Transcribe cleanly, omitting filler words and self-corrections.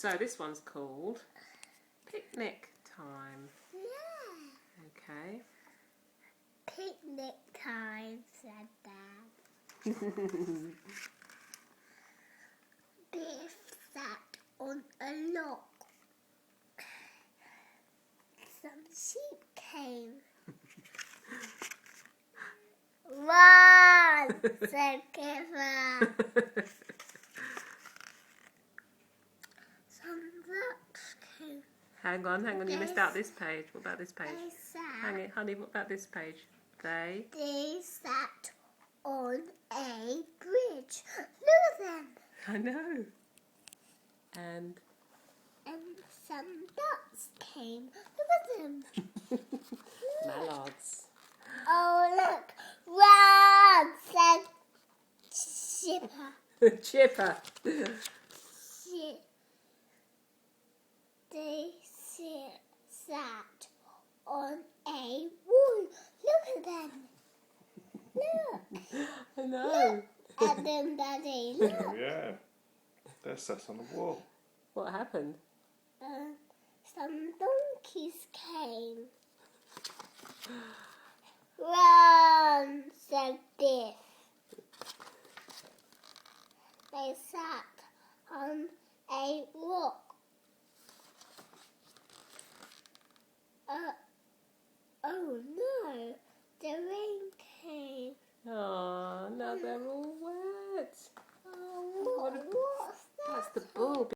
So this one's called Picnic Time. Yeah. Okay. Picnic time, said Dad. Biff sat on a log. Some sheep came. Run, said Kipper. Some ducks came. Hang on, you missed out this page. What about this page? They sat. Hang it, honey, what about this page? They sat on a bridge. Look at them. I know. And some ducks came. Look at them. mallards. Oh, look. Run, said Chipper. Chipper. They sat on a wall. Look at them. Look. I know. At them, Daddy. Look. Yeah, they're sat on the wall. What happened? Some donkeys came. Run, said Biff. They sat on a rock. Oh no, the